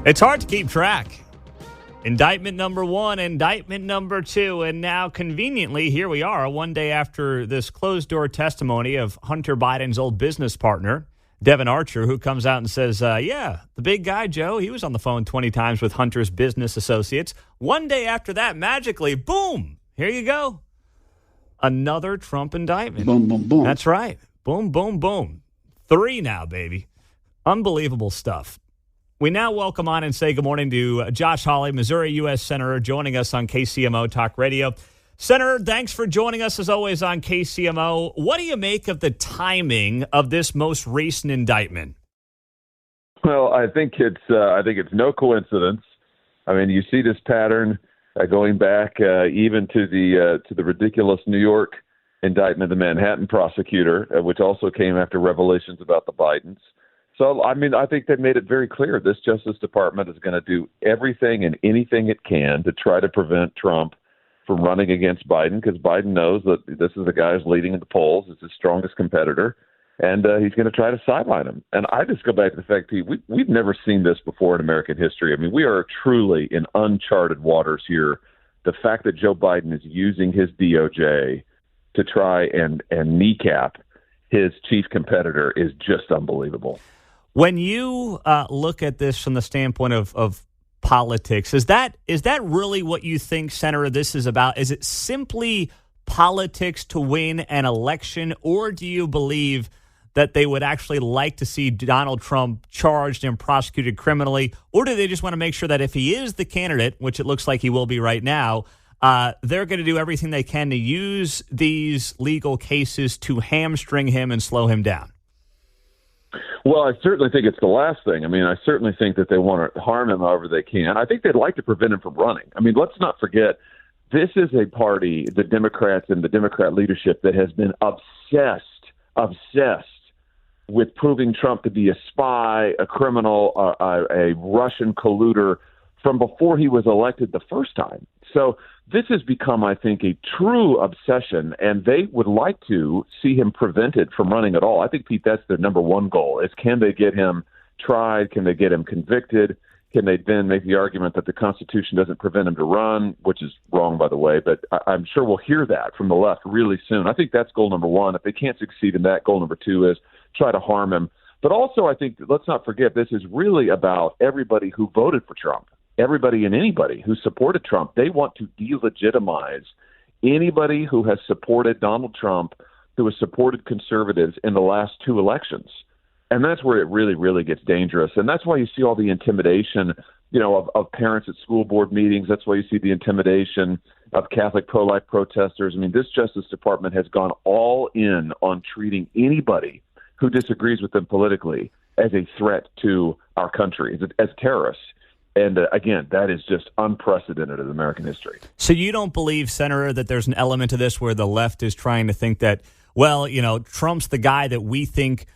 It's hard to keep track. Indictment number one, indictment number two, and now conveniently, here we are, one day after this closed-door testimony of Hunter Biden's old business partner, Devin Archer, who comes out and says, the big guy, Joe, he was on the phone 20 times with Hunter's business associates. One day after that, magically, boom, here you go. Another Trump indictment. Boom, boom, boom. That's right. Boom, boom, boom. 3 now, baby. Unbelievable stuff. We now welcome on and say good morning to Josh Hawley, Missouri U.S. Senator, joining us on KCMO Talk Radio. Senator, thanks for joining us, as always, on KCMO. What do you make of the timing of this most recent indictment? Well, I think it's no coincidence. I mean, you see this pattern going back even to the ridiculous New York indictment of the Manhattan prosecutor, which also came after revelations about the Bidens. So, I mean, I think they've made it very clear this Justice Department is going to do everything and anything it can to try to prevent Trump from running against Biden, because Biden knows that this is the guy who's leading in the polls. It's his strongest competitor, and he's going to try to sideline him. And I just go back to the fact, Pete, we've never seen this before in American history. I mean, we are truly in uncharted waters here. The fact that Joe Biden is using his DOJ to try and kneecap his chief competitor is just unbelievable. When you look at this from the standpoint of politics, is that really what you think, Senator, this is about? Is it simply politics to win an election, or do you believe that they would actually like to see Donald Trump charged and prosecuted criminally, or do they just want to make sure that if he is the candidate, which it looks like he will be right now, they're going to do everything they can to use these legal cases to hamstring him and slow him down? Well, I certainly think it's the last thing. I mean, I certainly think that they want to harm him however they can. I think they'd like to prevent him from running. I mean, let's not forget, this is a party, the Democrats and the Democrat leadership, that has been obsessed with proving Trump to be a spy, a criminal, a Russian colluder from before he was elected the first time. So this has become, I think, a true obsession, and they would like to see him prevented from running at all. I think, Pete, that's their number one goal, is can they get him tried? Can they get him convicted? Can they then make the argument that the Constitution doesn't prevent him to run, which is wrong, by the way, but I'm sure we'll hear that from the left really soon. I think that's goal number one. If they can't succeed in that, goal number two is try to harm him. But also, I think, let's not forget, this is really about everybody who voted for Trump. Everybody and anybody who supported Trump. They want to delegitimize anybody who has supported Donald Trump, who has supported conservatives in the last 2 elections. And that's where it really, really gets dangerous. And that's why you see all the intimidation, of parents at school board meetings. That's why you see the intimidation of Catholic pro-life protesters. I mean, this Justice Department has gone all in on treating anybody who disagrees with them politically as a threat to our country, as terrorists. And again, that is just unprecedented in American history. So you don't believe, Senator, that there's an element to this where the left is trying to think that, Trump's the guy that we think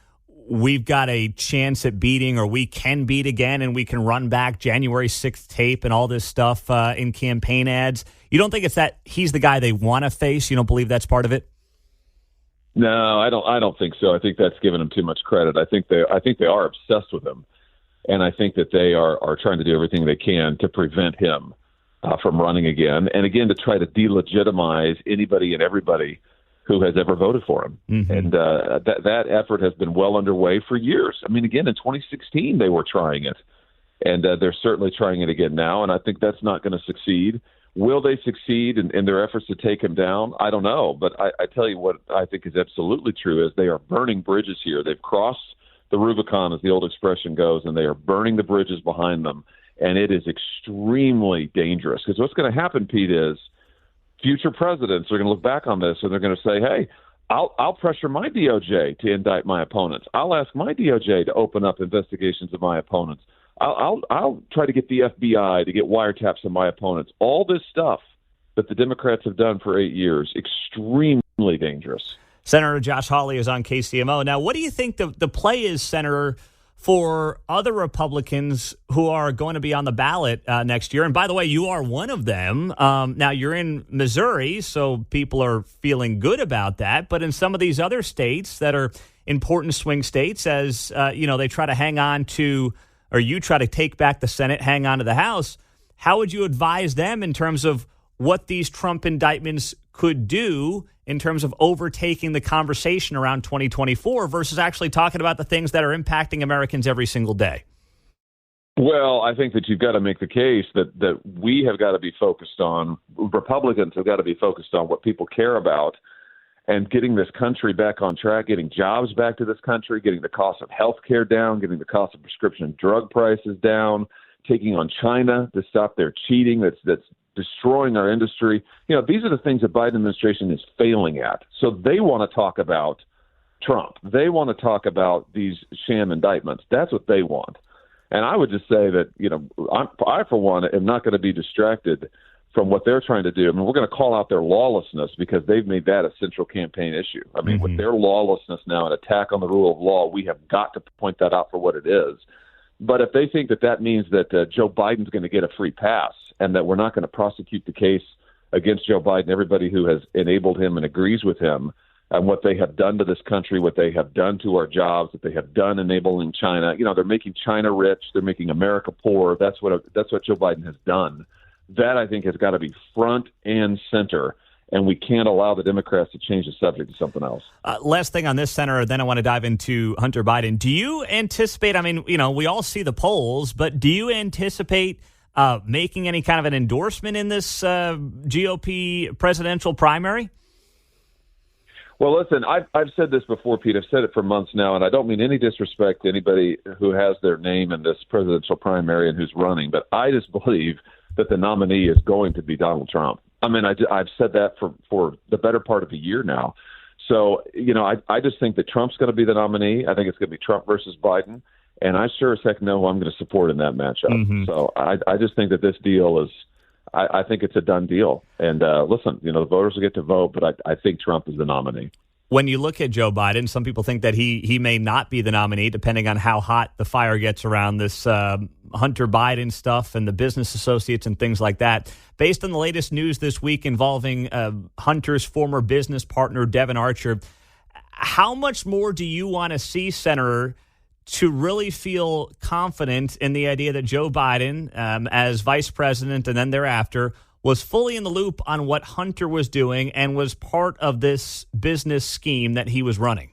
we've got a chance at beating, or we can beat again, and we can run back January 6th tape and all this stuff in campaign ads? You don't think it's that he's the guy they want to face? You don't believe that's part of it? No, I don't think so. I think that's giving them too much credit. I think they are obsessed with him. And I think that they are trying to do everything they can to prevent him from running again. And again, to try to delegitimize anybody and everybody who has ever voted for him. Mm-hmm. And that effort has been well underway for years. I mean, again, in 2016, they were trying it. And they're certainly trying it again now. And I think that's not going to succeed. Will they succeed in their efforts to take him down? I don't know. But I tell you what I think is absolutely true is they are burning bridges here. They've crossed the Rubicon, as the old expression goes, and they are burning the bridges behind them, and it is extremely dangerous. Because what's going to happen, Pete, is future presidents are going to look back on this, and they're going to say, hey, I'll pressure my DOJ to indict my opponents. I'll ask my DOJ to open up investigations of my opponents. I'll try to get the FBI to get wiretaps of my opponents. All this stuff that the Democrats have done for 8 years, extremely dangerous. Senator Josh Hawley is on KCMO. Now, what do you think the play is, Senator, for other Republicans who are going to be on the ballot next year? And by the way, you are one of them. Now, you're in Missouri, so people are feeling good about that. But in some of these other states that are important swing states, as they try to hang on to or you try to take back the Senate, hang on to the House, how would you advise them in terms of what these Trump indictments could do in terms of overtaking the conversation around 2024 versus actually talking about the things that are impacting Americans every single day? Well, I think that you've got to make the case that we have got to be focused on, Republicans have got to be focused on what people care about and getting this country back on track, getting jobs back to this country, getting the cost of health care down, getting the cost of prescription drug prices down, taking on China to stop their cheating that's destroying our industry. You know, these are the things the Biden administration is failing at. So they want to talk about Trump. They want to talk about these sham indictments. That's what they want. And I would just say that, you know, I for one, am not going to be distracted from what they're trying to do. I mean, we're going to call out their lawlessness because they've made that a central campaign issue. I mean, with their lawlessness now, an attack on the rule of law, we have got to point that out for what it is. But if they think that that means that Joe Biden's going to get a free pass and that we're not going to prosecute the case against Joe Biden, everybody who has enabled him and agrees with him, and what they have done to this country, what they have done to our jobs, what they have done enabling China. You know, they're making China rich. They're making America poor. That's what Joe Biden has done. That, I think, has got to be front and center, and we can't allow the Democrats to change the subject to something else. Last thing on this, Senator, then I want to dive into Hunter Biden. Do you anticipate, I mean, you know, we all see the polls, but do you anticipate making any kind of an endorsement in this GOP presidential primary? Well, listen, I've said this before, Pete. I've said it for months now, and I don't mean any disrespect to anybody who has their name in this presidential primary and who's running, but I just believe that the nominee is going to be Donald Trump. I mean, I've said that for the better part of a year now. So, you know, I just think that Trump's going to be the nominee. I think it's going to be Trump versus Biden, and I sure as heck know who I'm going to support in that matchup. Mm-hmm. So I just think that this deal is – I think it's a done deal. And listen, you know, the voters will get to vote, but I think Trump is the nominee. When you look at Joe Biden, some people think that he may not be the nominee, depending on how hot the fire gets around this Hunter Biden stuff and the business associates and things like that. Based on the latest news this week involving Hunter's former business partner, Devin Archer, how much more do you want to see, Senator, to really feel confident in the idea that Joe Biden, as vice president and then thereafter, was fully in the loop on what Hunter was doing and was part of this business scheme that he was running?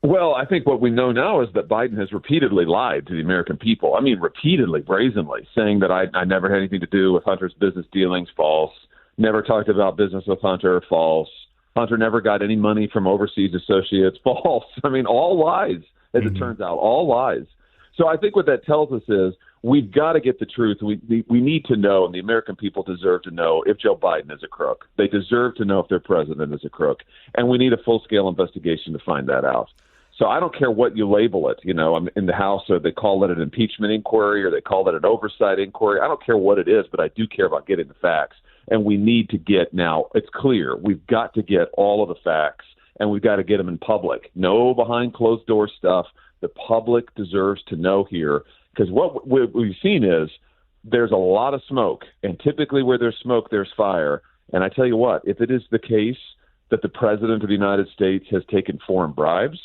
Well, I think what we know now is that Biden has repeatedly lied to the American people. I mean, repeatedly, brazenly, saying that I never had anything to do with Hunter's business dealings, false. Never talked about business with Hunter, false. Hunter never got any money from overseas associates, false. I mean, all lies. As it turns out, all lies. So I think what that tells us is we've got to get the truth. We need to know, and the American people deserve to know if Joe Biden is a crook. They deserve to know if their president is a crook. And we need a full-scale investigation to find that out. So I don't care what you label it. You know, I'm in the House, or they call it an impeachment inquiry, or they call it an oversight inquiry. I don't care what it is, but I do care about getting the facts. And we need to get now, it's clear, we've got to get all of the facts. And we've got to get them in public. No behind closed door stuff. The public deserves to know here, because what we've seen is there's a lot of smoke, and typically where there's smoke, there's fire. And I tell you what, if it is the case that the president of the United States has taken foreign bribes,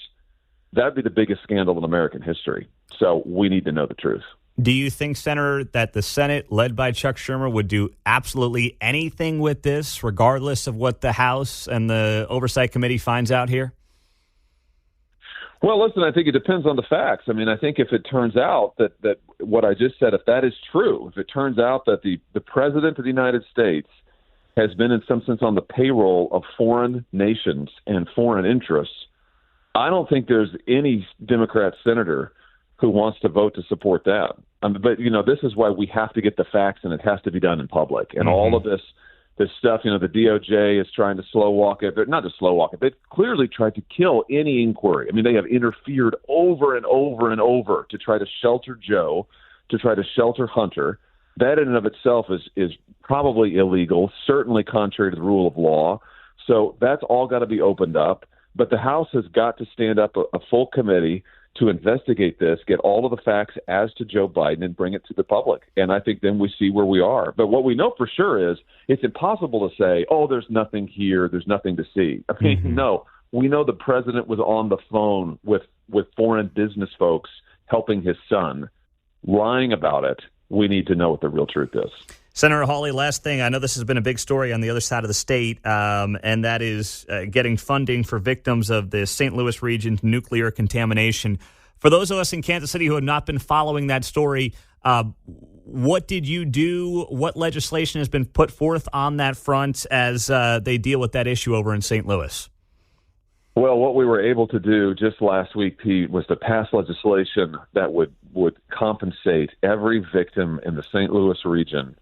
that'd be the biggest scandal in American history. So we need to know the truth. Do you think, Senator, that the Senate, led by Chuck Schumer, would do absolutely anything with this, regardless of what the House and the Oversight Committee finds out here? Well, listen, I think it depends on the facts. I mean, I think if it turns out that what I just said, if that is true, if it turns out that the president of the United States has been in some sense on the payroll of foreign nations and foreign interests, I don't think there's any Democrat senator who wants to vote to support that. But, you know, this is why we have to get the facts, and it has to be done in public. And all of this stuff, you know, the DOJ is trying to slow walk it. They're not to slow walk it. They've clearly tried to kill any inquiry. I mean, they have interfered over and over and over to try to shelter Joe, to try to shelter Hunter. That in and of itself is probably illegal, certainly contrary to the rule of law. So that's all got to be opened up. But the House has got to stand up a full committee to investigate this, get all of the facts as to Joe Biden, and bring it to the public. And I think then we see where we are. But what we know for sure is it's impossible to say, oh, there's nothing here, there's nothing to see. I mean, no, we know the president was on the phone with foreign business folks helping his son lying about it. We need to know what the real truth is. Senator Hawley, last thing. I know this has been a big story on the other side of the state, and that is getting funding for victims of the St. Louis region's nuclear contamination. For those of us in Kansas City who have not been following that story, what did you do? What legislation has been put forth on that front as they deal with that issue over in St. Louis? Well, what we were able to do just last week, Pete, was to pass legislation that would compensate every victim in the St. Louis region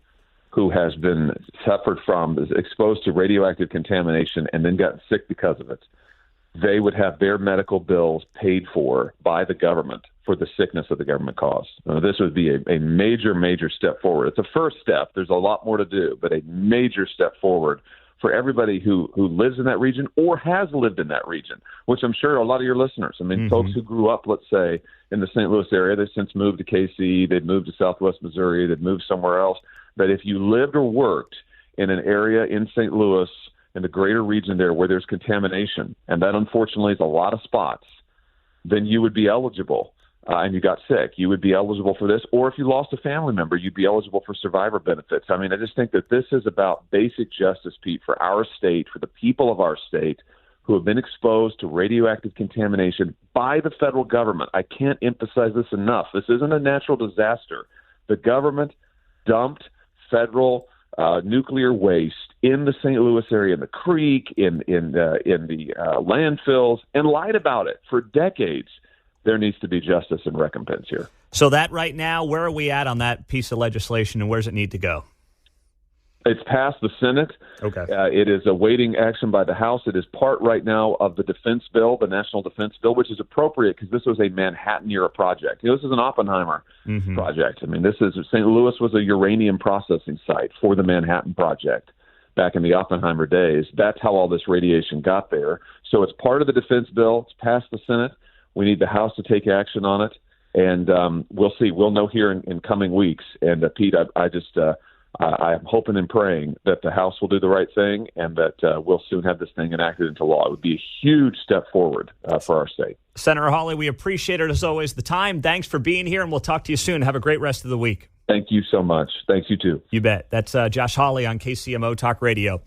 who has been suffered from, is exposed to radioactive contamination and then gotten sick because of it. They would have their medical bills paid for by the government for the sickness that the government caused. This would be a major, major step forward. It's a first step. There's a lot more to do, but a major step forward for everybody who lives in that region or has lived in that region, which I'm sure a lot of your listeners, folks who grew up, let's say, in the St. Louis area, they've since moved to KC, they've moved to Southwest Missouri, they've moved somewhere else. But if you lived or worked in an area in St. Louis, in the greater region there where there's contamination, and that unfortunately is a lot of spots, then you would be eligible. And you got sick, you would be eligible for this. Or if you lost a family member, you'd be eligible for survivor benefits. I just think that this is about basic justice, Pete, for our state, for the people of our state who have been exposed to radioactive contamination by the federal government. I can't emphasize this enough. This isn't a natural disaster. The government dumped federal nuclear waste in the St. Louis area, in the creek, in the landfills, and lied about it for decades. There needs to be justice and recompense here. So that right now, where are we at on that piece of legislation, and where does it need to go? It's passed the Senate. Okay. It is awaiting action by the House. It is part right now of the defense bill, the National Defense Bill, which is appropriate because this was a Manhattan-era project. This is an Oppenheimer project. St. Louis was a uranium processing site for the Manhattan Project back in the Oppenheimer days. That's how all this radiation got there. So it's part of the defense bill. It's passed the Senate. We need the House to take action on it, and we'll see. We'll know here in coming weeks. And Pete, I'm hoping and praying that the House will do the right thing and that we'll soon have this thing enacted into law. It would be a huge step forward for our state. Senator Hawley, we appreciate it as always. The time. Thanks for being here, and we'll talk to you soon. Have a great rest of the week. Thank you so much. Thanks, you too. You bet. That's Josh Hawley on KCMO Talk Radio.